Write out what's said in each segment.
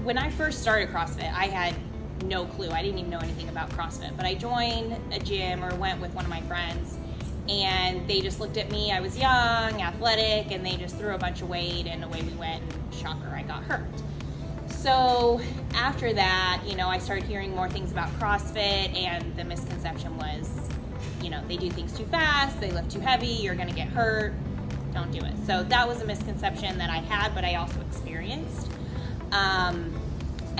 when I first started CrossFit, I had no clue. I didn't even know anything about CrossFit, but I joined a gym or went with one of my friends, and they just looked at me. I was young, athletic, and they just threw a bunch of weight, and away we went, and shocker, I got hurt. So after that, I started hearing more things about CrossFit, and the misconception was, they do things too fast, they lift too heavy, you're gonna get hurt, don't do it. So that was a misconception that I had, but I also experienced.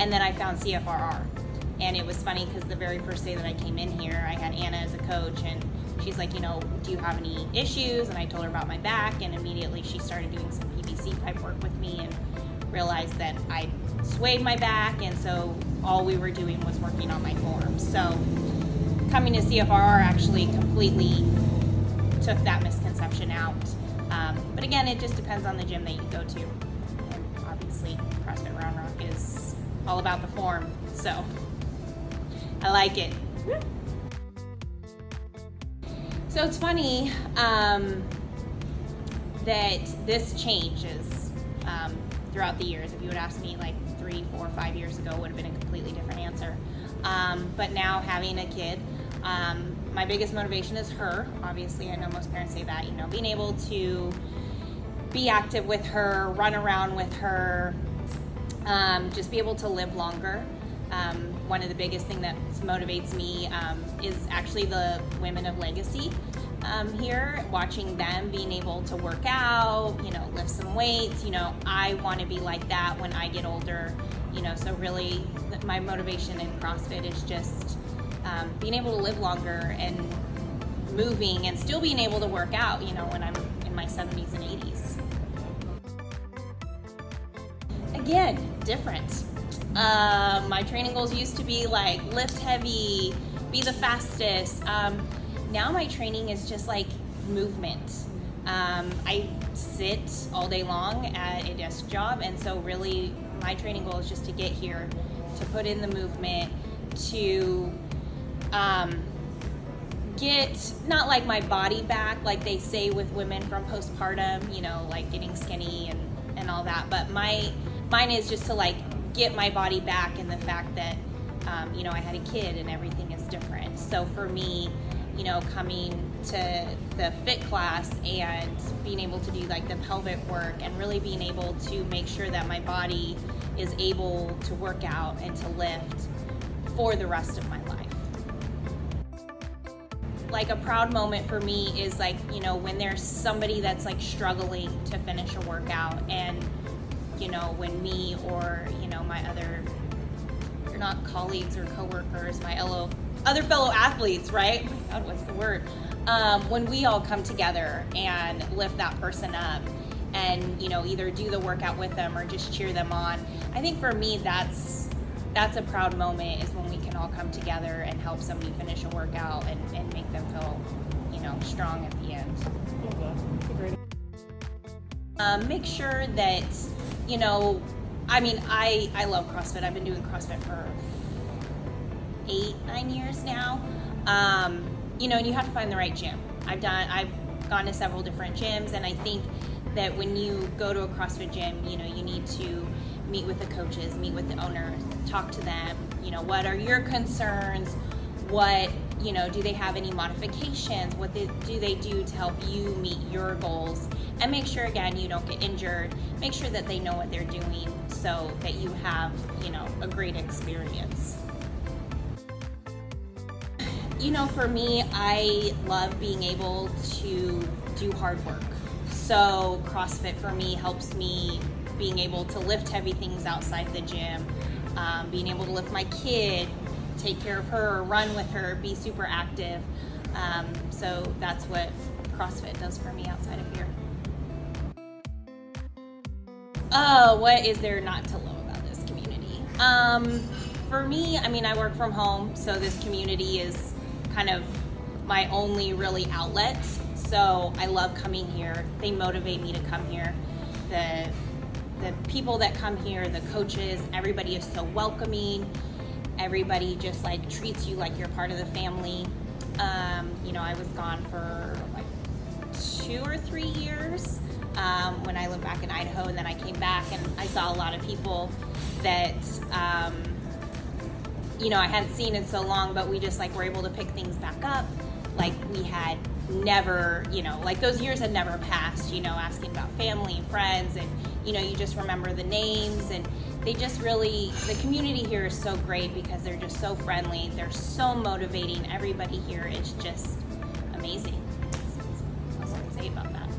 And then I found CFRR. And it was funny because the very first day that I came in here, I had Anna as a coach, and she's like, do you have any issues? And I told her about my back, and immediately she started doing some PVC type work with me and realized that I swayed my back, and so all we were doing was working on my form. So coming to CFRR actually completely took that misconception out. But again, it just depends on the gym that you go to. And obviously, CrossFit Round Rock is all about the form, so I like it. So it's funny that this changes throughout the years. If you would ask me like 3, 4, 5 years ago, it would have been a completely different answer. But now having a kid, my biggest motivation is her. Obviously, I know most parents say that, being able to be active with her, run around with her, just be able to live longer. One of the biggest things that motivates me is actually the women of Legacy here, watching them being able to work out, lift some weights. I want to be like that when I get older, so really my motivation in CrossFit is just being able to live longer and moving and still being able to work out, when I'm in my 70s and 80s. Again, different. My training goals used to be like lift heavy, be the fastest. Now my training is just like movement. I sit all day long at a desk job, and so really my training goal is just to get here, to put in the movement, to get not like my body back like they say with women from postpartum, like getting skinny and all that, but mine is just to like get my body back, and the fact that I had a kid and everything is different. So for me, coming to the fit class and being able to do like the pelvic work and really being able to make sure that my body is able to work out and to lift for the rest of my life. Like a proud moment for me is like, when there's somebody that's like struggling to finish a workout, and when me or my other, or not colleagues or coworkers, my other fellow athletes, right? Oh my God, what's the word? When we all come together and lift that person up and either do the workout with them or just cheer them on, I think for me that's a proud moment, is when we can all come together and help somebody finish a workout and make them feel strong at the end. Make sure that I love CrossFit. I've been doing CrossFit for 8-9 years now. And you have to find the right gym. I've gone to several different gyms, and I think that when you go to a CrossFit gym, you need to meet with the coaches, meet with the owners, talk to them, what are your concerns, what, do they have any modifications, what do they do to help you meet your goals, and make sure, again, you don't get injured, make sure that they know what they're doing so that you have, a great experience. For me, I love being able to do hard work. So CrossFit for me helps me being able to lift heavy things outside the gym, being able to lift my kid, take care of her, run with her, be super active. So that's what CrossFit does for me outside of here. Oh, what is there not to love about this community? For me, I work from home, so this community is kind of my only really outlet. So I love coming here. They motivate me to come here. The people that come here, the coaches, everybody is so welcoming. Everybody just like treats you like you're part of the family. I was gone for like 2 or 3 years. when I lived back in Idaho, and then I came back and I saw a lot of people that I hadn't seen in so long, but we just like were able to pick things back up. Like we had never, like those years had never passed, asking about family and friends, and you just remember the names, and they just really, the community here is so great because they're just so friendly, they're so motivating. Everybody here is just amazing. That's what I can say about that.